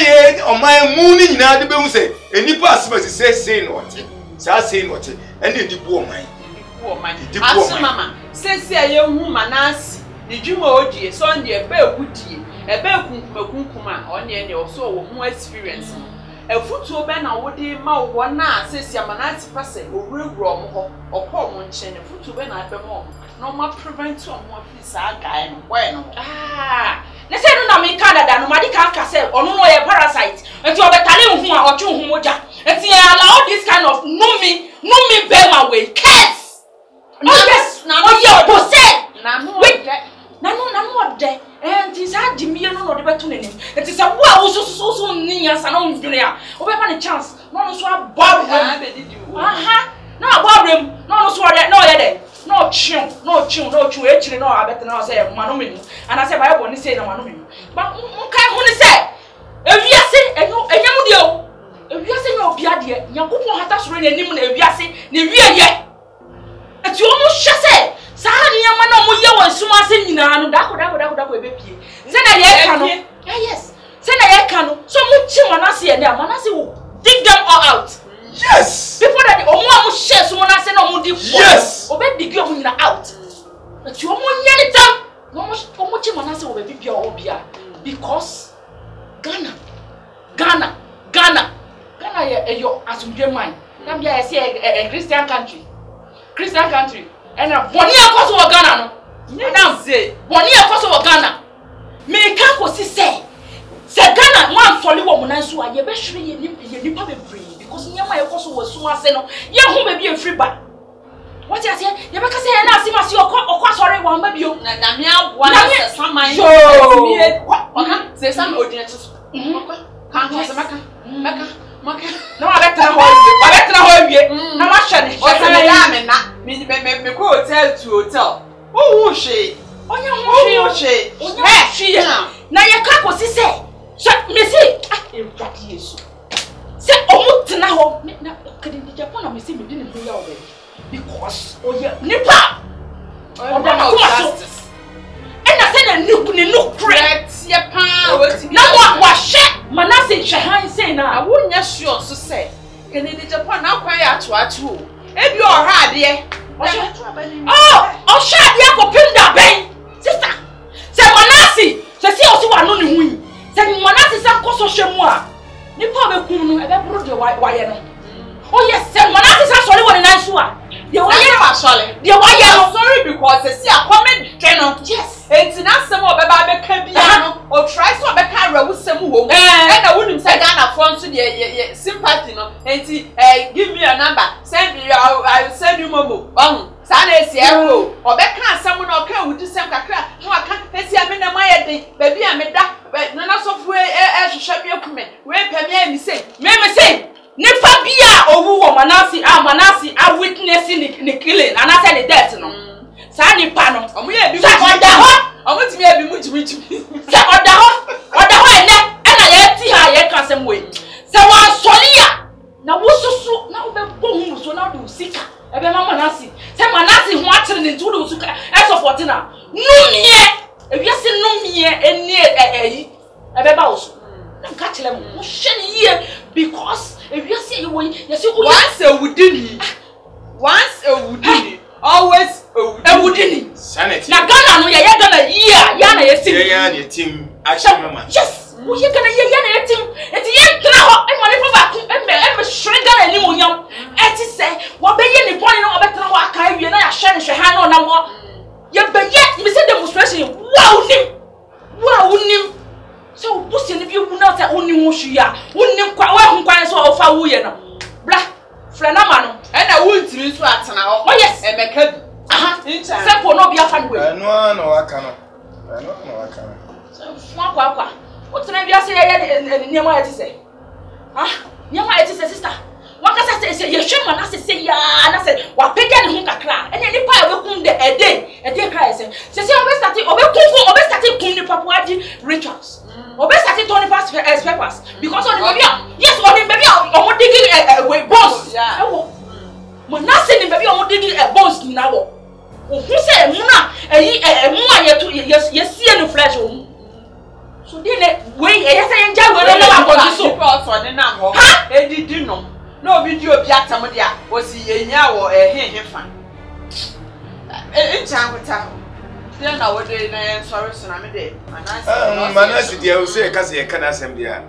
on my mooning now the Bama say, and you pass me say nothing. Say nothing. And the poor man. Mama, says a young woman as the Jumo Oji, so on the bell woody, a bell kunkuma, on the end also more experience. A foot to ban a woody mouth one now says Yamanati person or real rum or poor munchen, a foot to ban at the mom. No more prevent some more piece of guy and bueno. Let's say no me Canada no madika ka say onu no ye parasite enti obetale hu a ochu hu moja enti allow this kind of no me be my way case no yes na ye go say na no de enti sa di me no de betu nenim enti say wo a wo so ni yansa na ndwene a obepa ne chance no so abab no abab no so de no ye de no chiun echiri no abete na say manu menu and I say Bible ni say na manu menu but nkai hu ni say ewiase enyam de o ewiase nya obi ade yakopon hata soro na nim na ewiase na wieye eti o mu hye say sa nyama na mo ye won suma ase nyina no dako ebepie nze na ye ka no yes say na ye ka no so mu chi manase ye na manase wo dig them all out. Yes. Before that, omo share someone else no mo dig. Yes. Obe dig you na out. But you omo nyane tam. Omo chi manase wo be bia obia because Ghana ye your asumdwe man. Tam bia ye say a Christian country. And a boni akoso wo Ghana no. Madam say boni akoso wo Ghana. Me kan ko si say Ghana man foli wo munanso a ye be hwere ye nipa be bree. Because nyama yekoso wo suma se no ye hu be bi free ba what you say ye be ka say na asima si okwa sorry wan ba bio na me aboa na saman yo oka say sam odina to kan ko se maka no abetra ho wie na ma hwe ne o se me na me ko hotel to hotel o hu hwe onya hu hwe na ye ka ko si say me say e twati yesu say omutna ho na kadindi Japan na me say me di ne ho ya obe because oye nipa oda ko justice and na say na no correct ye pa wati na wa hye manase hwe han say na wonya sure so say kadindi Japan na kwan ya atoato ebi ohra de o hye de ko pinda ben sister say manase say o si wa no ne hu say manase say koso hwe mu a nipa be kum no ebe bro de waye no oh yes say manase say sorry won nan so a de waye no sorry de waye no sorry because say comment twen no yes enti na sem obeba be ka bia no o try so be ka rawu sem wo mu e na wonim say Ghana front so de sympathy no enti give me your number send me I will send you momo sa na esi eho obeka asem no oka wudi sem kakra no aka esi ame na maye de ba bia me da na so fu hwehwe bi akume we pemia mi say me say nipa bia owu wo manase a witnessing the killing and after the death no sa nipa no omo ye bi ebe ma Manasi se Manasi ho akere ne ntudo su ka support na numie ewiase numie eni eyi ebe ba wo so na nka kire mo wo hye ne yie because ewiase ye wo yesi once a wudini always a wudini sanity na Ghana no ye Ghana yie ya na yetim ya na yetim action mama yes wo ye Ghana ye ya na yetim eti ye kra ho e mo ne fa ba ku e shre Ghana ni mo nyam eti se wo be ye ni pon no obetra ho aka wie na ya hye ne hwe ha na onam ho ye be ye me say demonstration wow nim so busi ni bi wu na say oni wo hwe ya wonim kwa wa hu kwan so o fa wo ye no bla frena ma no e na wo ntiri so atena ho oh yes e meka bi aha simple no bi afa no we no no waka no so kwa wotena bi ase ye niam ya ti se niam ya ti se sister wakasa se ye hwe ma na se ya na se wa pega ne ho kakra ene nipa ya bekum de ede kra se obe start kum ni papa adi rituals obe start Tony pass papers because on the baby yes on the baby omo digi we boss ewo mo na se ni baby omo digi boss na wo ohun se mu na mu ayetu yesie no flesh o so dine we yesa yenja we no ma ko so so ne na ho edidi no no video bi atam dia o si yenya wo hehefa enchangota dia na wo de na sorry so na me de Manasi dia o se ka se ye kana asem dia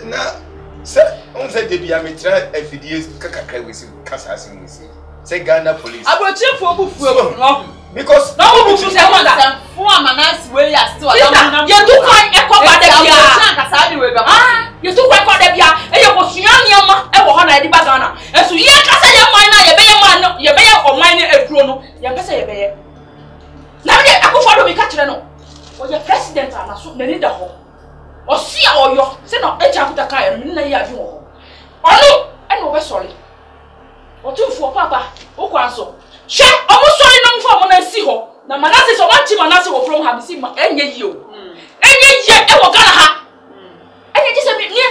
na se on se de bia metra afidie kakakra we si kasa asem we si se Ghana police abochefo bufu no because no bufu se wonder fun Manasi we ya still na ye tu kan e ko ba de bia kasa de we ba ye tu kan ko de bia e ye ko sua niam e wo ho na e di ba Ghana e so ye kasa ye man na ye be ye man no ye be ye o man ne eduro no ye kasa ye be ye na me akofo do mi ka kire no o ye president ana so na ni da ho o si a oyo se no e cha kuta ka ye no na ye adwe ho onu e no be sorry o tu fu papa o kwa so hwe o mo sorry no mfo mo na si ho na Manasi so wanti Manasi wo from ha si ma enye yi o enye ye e wo Ghana ha enye just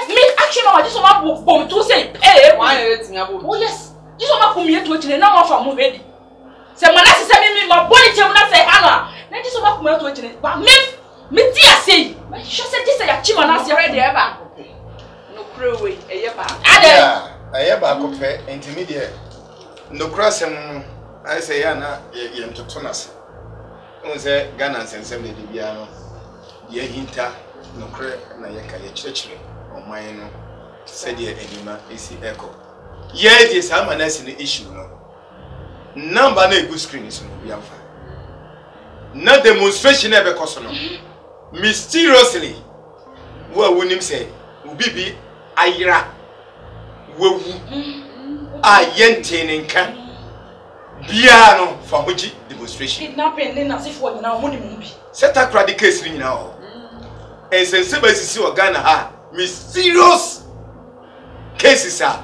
me action ma just ma bom to say why you letting abo oh yes just ma kum ye to chire na ma fa mo ready se Manasi se me ma body chem na say ana na just ma kum ye to chire ba me ti asei ma sure say this ya chi Manasi ready e ba no pray we e ye ba aya ba ko pe intermediate no crossem I say ya na ye mtoto na se on say Ghana sensem de bia no ye hinta no kre na ye ka ye chirechire oman no se de enima esi echo ye de sa Manasi no issue no number na egu screen is no bia fa na demonstration e be koso no mysteriously wo awunim say ubibi ayira wewu ayente nka bia no fa hoji demonstration kidnapping ni na sifo nyina mo ni mu bi set akra the case nyina ho ensense ba sisi o Ghana ha mysterious cases are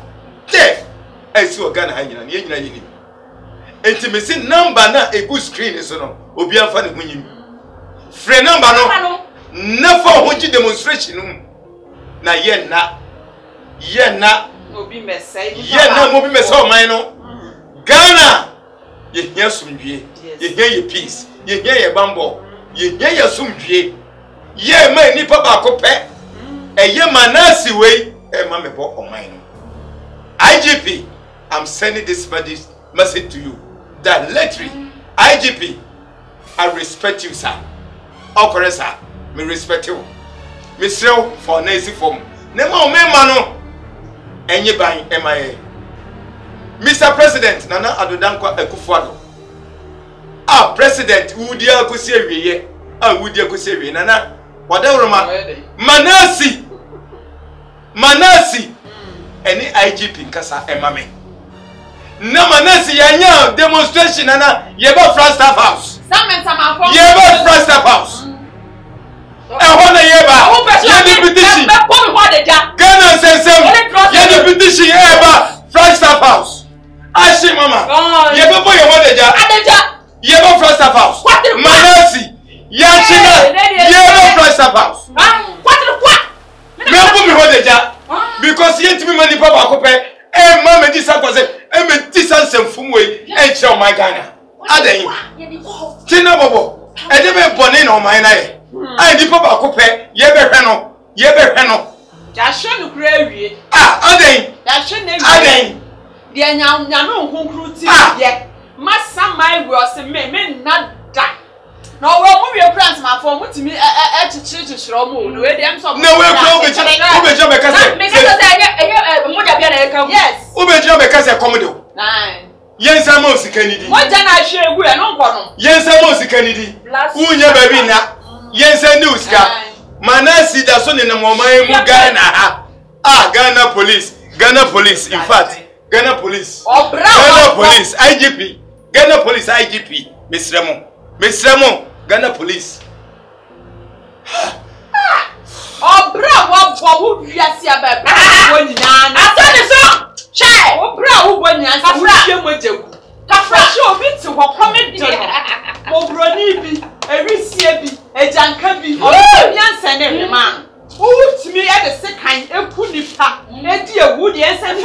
death esi o Ghana ha nyina ne nyina yini intimacy number na egu screen so no obi afa ne hunyim free number no na fa hoji demonstration na ye na obi mesai ye na mo bi mesai o man no Ghana ye hia sumdwie ye hia ye peace ye hia ye bambo ye hia ye sumdwie ye ma nipa ba ko pe ye Manasi we ma me bo o man no IGP I'm sending this message to you that literally IGP I respect you sir okore sir me respect you me srew for nice form ne ma o me ma no enye ban emaye Mr. President Nana Adodankwa Akufo-Addo president wudi akosi awiye wudi akosi awiye nana wadawroma Manasi any IGP nkasa emame na Manasi yanya demonstration nana yeba Flagstaff House yeba Flagstaff House ehona yeba yedi petition Ghana sensem yedi petition yeba Flagstaff House Ashi mama yeba boy hodeja yeba Flagstaff House Manasi yachina yeba Flagstaff House me put me hodeja because yet me mani papa ko pe mama di sa ko se me distance from way and show my Ghana. Aden. Tina Bobo. And they may bonnet on my night. I did Papa Coupe, Yebe. Just show the gravy. Aden. That shouldn't Aden. The Anyam conclude yet. Must some my words and men not die. No, we'll move your plans, my phone with me at the church or moon. No, we're yes. Ubejo because a commodore. Nine. Yes, I'm most Kennedy. What then I share we are no one. Yes, I'm most Kennedy. Unya baby na. Yes, I knew Ska. Manasi da son in the moment Ghana. Ghana police. In fact, Ghana police. Ghana police, IGP. Ghana police, IGP. Miss Ramon, Ghana police. Oh, bravo, who yes, ya baby. I said it so. Chai. Oh, bravo, when you answer with you. Kafra show bit to what comment. Oh, bronibi, a receipt, a jankabi. Oh, yes, and every man. Who to me at the second, a punipa, a dear wood, yes, and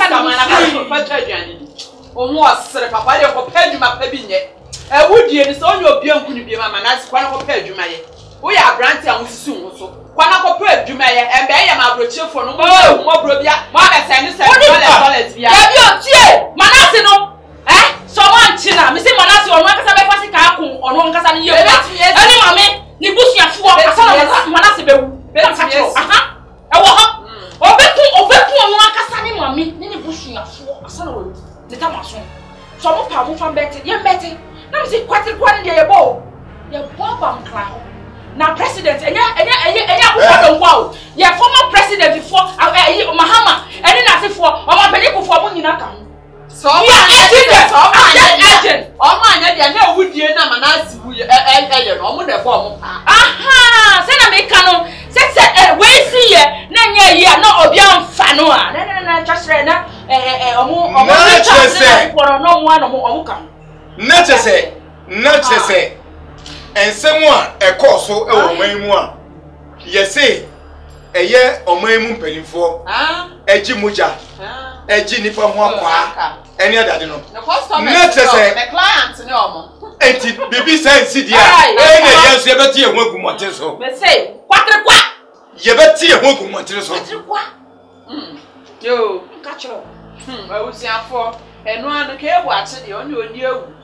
oh, what, sir, papa, you compared to my cabinet. A wood, yes, on your beer could be my man, as one compared to my. We are granted and soon also. One compared to my and I am a brochure for no more brobia, Mother Sanders, $1. Manasino, eh? Someone China, Missy Manasi, or one Casabasicaco, or one Casani, any mammy, Nibusia for Manasibe. Aha. Obeku one Casani mammy, Nibusia for a son the Tamason. Some powerful from Betty, young Betty. Now see quite a one day ago. Your Bob clown. Now president, wow. Your former president before Mahama, and then I say for our medical for Munaka. So agent. Oh my, I know would you know Manasi or the bomb. Aha, Sena Mecano, said, wait, see ye, Nanya, no Obian Fanoa, then just read no one or more. Not to say. And someone a course so a woman. Yes, say a year or my moon penny for a Jimuja, a Jinipa Mwaka, any other. Not to say a client, no. And baby says, Sidia, yes, you better a work Monteso. Let's say, what? You better a work Monteso. Yo, catch her. I was here for and one care watching the only you.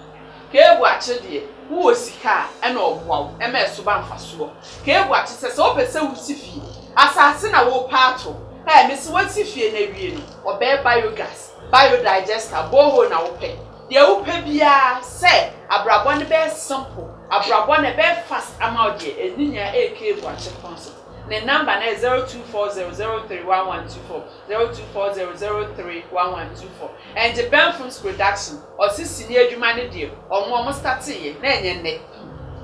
Care watching who was car and all wow, and Mess Suban Faso. Care watches says, open so sifi. Assassin a war parto. Hey, Miss Watsifi and Avian, or bear biogas, biodigester, boho now pay. The open beer say, a brabon bear sample, a brabon a bear fast amount and Nina AK watch a concert. The number is 0240031124, 0240031124. And the Benfums production, or Sissy near humanity, or almost 30, nay,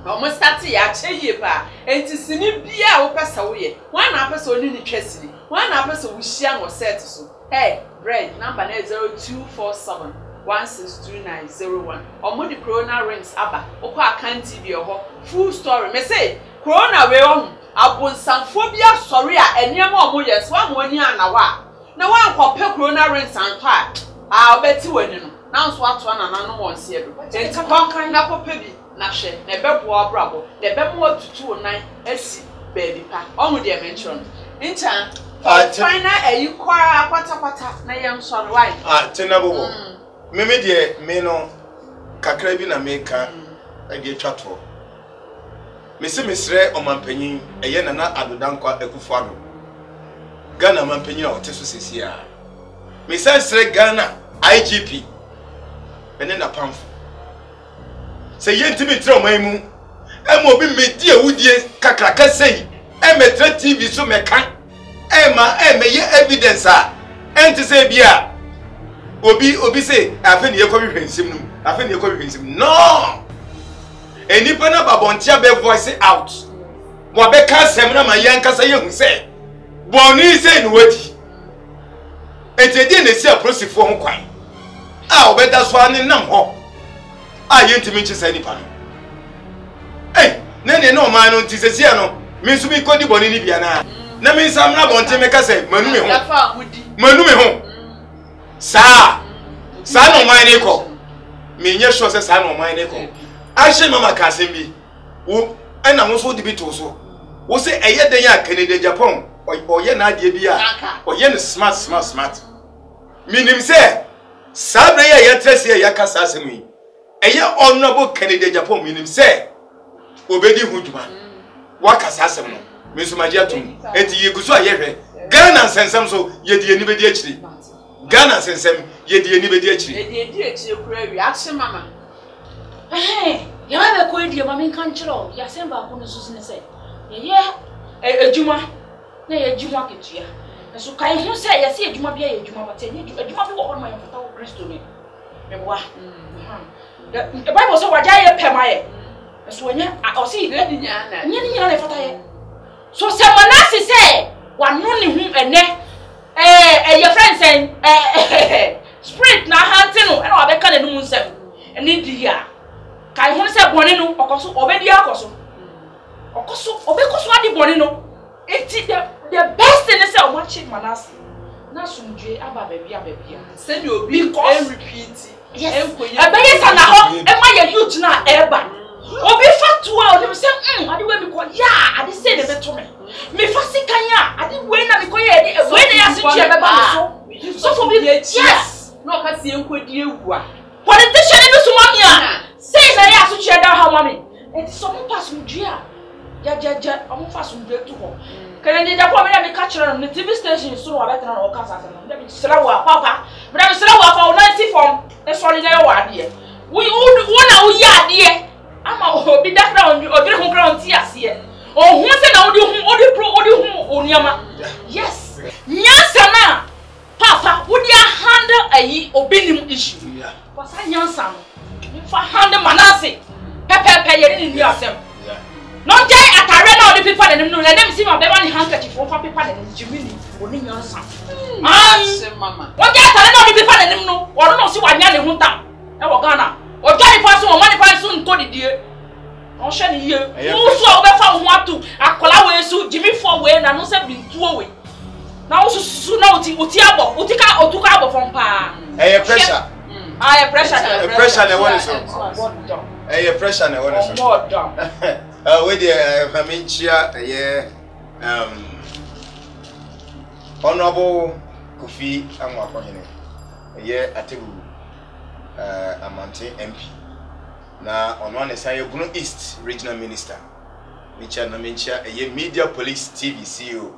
almost 30, I tell you, and to see me be our pass away. One episode in Chesney, one episode with Shang or set so. Hey, bread number is 0247 162901. Or Moody Corona rings Abba, or can't TV or full story. May say, Corona way on. Abonsanphobia sorry and near more yes, 1 year and a while. No one compare corona rings and fire. I'll bet you when you know. Now, what one and no one see everybody. Then to conquer Napo Pebby, Nashe, never war bravo, never more to 209 SC baby pack. On with their mention. In time, China, you quire what na young son wife. Tenable. Mimi dear, Meno, Kakrabin America, and get chattel. Misre Omanpenny, a Yanana Adudankwa Ekufano. Ghana Mampenny or Tessusia. Mrs. Ghana, IGP, and then a pamphlet. Say Yentimi Tromaimu, and will be made dear Woody Kakraka say, and Metra TV so mekan, Emma, evidence, and to say, Bia. Obi say, I think you're coming him. I think you're coming him. No! And if I want to voice it out, Wabeka Semina, my young Casayon say, Bonnie say, what? And they didn't say a process for home quine. I'll bet that's one in number. I ain't to mention any pan. Hey, Nene no man on Tizziano, means to be called the Boniviana. That means I'm not going to make us say, Manume home. Sir, Sa no man ne ko. Me nye sure say sa no man ne ko. Action mama ka asem bi. Wo na wo so de bi to so. Wo say eye den ya Canada Japan. Oye na ade bi a. Oye no smart. Minim say sa bre ya trese ya kasa asem yi. Eye honorable Canada Japan minim say obedi hu djuma. Wa kasa asem no. Me so magia tum. Enti yeguso ayehwe. Ghana sensem so ye die ni bedi akiri. Ghana sensem ye die ni bedi akiri. Ye die akiri kura wi action mama. Ya ba ko die mama kan chiro. Ya sem ba ko no so ne say. Ye ejuma. Na ye ejuma ketua. So kai hu say ye say ejuma bia ye ejuma but ye ejuma bi wo ho ma ye fata wo Kristo ni. Me boa. The Bible say waja ye pemaye. So nya o see ne di nya na. Nya ni nya na fata ye. So se manasi say wanu ni hu ene your friend say spirit na hunting no e na obeka na num nsem ene dia kai hu say bone no okoso obedi akoso obekoso adi bone no enti the best thing is say o match manasi na sumdwe aba baabi say ni obi repeat ebeye sa na ho e ma ye youth na eba obi fatua o dem say ade we mi ko ya ade say de beto me fasi kanya ade we na mi ko ye de we na ya se tue be ba so for me yes no ka se enkodi ewu a politician ni so mami a say na ya so tue da ha mami enti so mo pass mu dua ja o mo pass mu dua tu ho kana de Japan me na me ka kire no TV station so wa betena na o ka sasa no me sira wa papa me na me sira wa fa o na si form e so ni na yo wa ade we na o ya ade ama obi dakra obi hu kra onti ase o hu se na odi hu oniama yes nyansa na papa odi handle ayi obi nim issue pasa nyansa no fa handle manase pepe ye ni asem no jai atare na odi pipa na nim no na dem si ma be ba ni handkerchief fa pipa na nim jimini oni nyansa mama o jai atare na odi pipa na nim no o no si wanya ne hu tam e wo Ghana o jai pa so o mani pa so nko didie o hwe ne ye wo so o be fa ho atu akola we so jimi fo we na no se bintuo we na wo susu na oti abo otika otuka abo fom pa Pressure. Pressure na won so. Pressure na won so. We dey faminchia Honorable Kofi Anwakohene Atebu Amante MP na ono ne say Ebunu East Regional Minister Micha na menchia Media Police TV CEO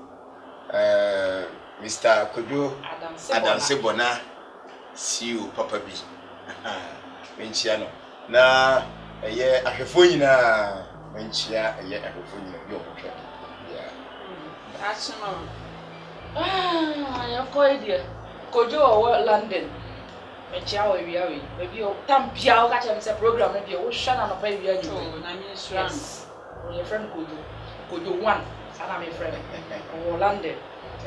Mr. Kojo Adam Sebona CEO Papa B menchia no na ahwefo nyina menchia ahwefo nyina bi okotwa ya ko idea Kojo o London menchia o wiawe baby o tampia o ka chem se program na bi o hwa na no pa wiawe na ministrance your friend Kojo one ana my friend o London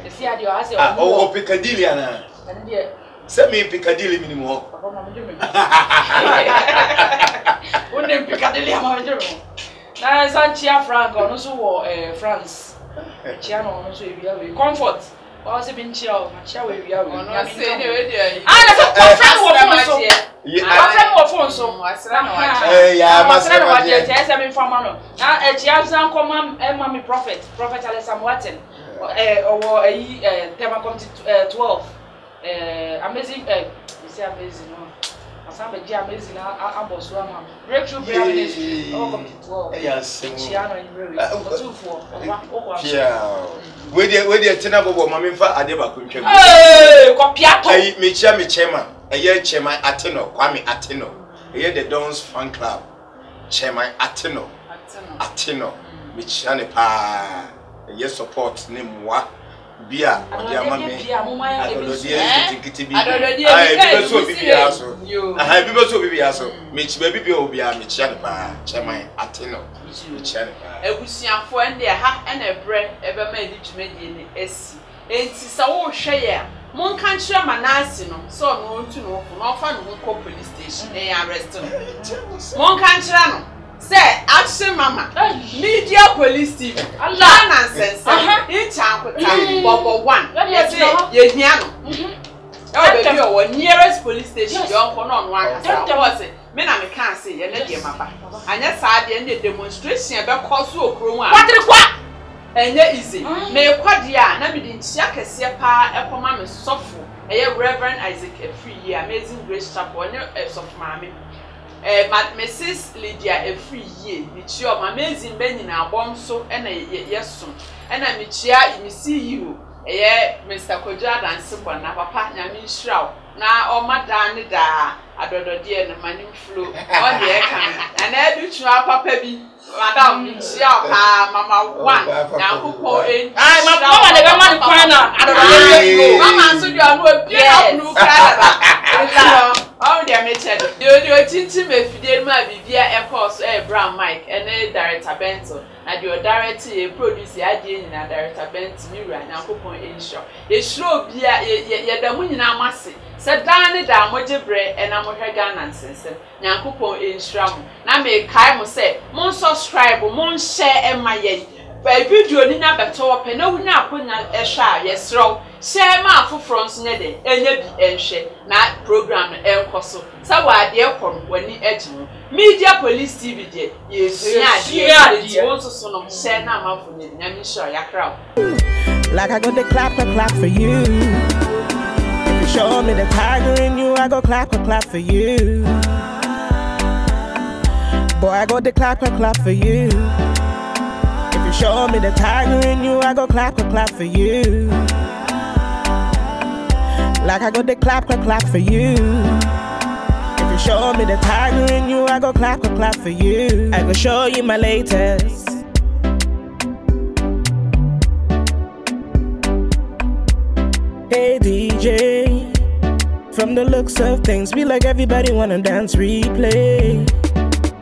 e si ade o ase o Piccadilly ana ande se me Piccadilly minimum ho papa ma mjome wonde Piccadilly ma mjome na Sanchia Frank ono so wo France chia no ono so wiawe comfort o se bin chia o ma chia we wiawe ono se ne we dey na so friend wo phone so friend wo phone so asra na wa ya masra na wa je se me fama no na chia zan koma mami prophet Alessam Waten owo ayi tema come 12 amazing say amazing no asamba ji amazing abosu ama breakthrough prayer ministry owo come 12 yes chia no in really otufo owa we dey tena bobo mama mfa ade ba ko ntwa ko piato ayi me chia me chairman chairman Ateno Kwame Ateno the Dons fan club chairman Ateno me chia ne pa support ne mwa bia odi amame bibia so me chiba bibia obia me chia ne pa chairman Ateno me chia ne pa ebusiafo ende ha ena ebre ebe ma edi dwumadi ne esi enti sa wo hwe ye mon kan kire manase no so no ntu no no fa no ko police station e arrest no mon kan kire no say action mama media police TV Allah nonsense in chankota bobo 1 ye hia no Oh, baby, your nearest police station, you don't come on one. Was it? Men, I can't say, you're not your mama. And yes, I ended demonstration about Cosu Kroma. What the what? And yet easy. May Quadia, never didn't check a sepa, a command soft. A Reverend Isaac a free year, Amazing Grace Chapel, a soft mammy. Mrs. Lydia a free year, which your amazing men in our bomb so and a yes soon. And I'm a see you. Mr. Kojad and Simple and Papa Yamin Shroud. Now, all my darned da, I don't know, dear, and my new flu. On the account. And I do to our papa be Madame Michelle, Mamma one. Now, who call in? I'm a mama, the woman corner. I don't know. Mamma, so you are no blue Canada. Oh, dear, Mitchell. You're teaching me if you did my via a course, a brown mic, and a director Benson. And you're directly a producer, idea in a director Benson, you and Uncle Point Inshaw. It should be a the moon in our massy. Said Danny down, Moja bread, and I'm her gun and sense. Uncle Point Inshaw. Now, may Kaimo say, Mon subscribe, Mon share, and my yay. Baby, you didn't have a top, and no, not putting a shy, yes, row. Share my for France, Neddy, and ye be and share, not program El Cosso. So, why, dear, when you edge Media Police TV, yes, yeah, also son of share now for me, and sure your crowd. Like I got the clap for you. If you show me the tiger in you, I go clap for you. Boy, I got the clap for you. If you show me the tiger in you, I go clap for you. Like I got the clap for you. If you show me the tiger in you, I go clap for you. I go show you my latest. Hey DJ, from the looks of things, be like everybody wanna dance replay.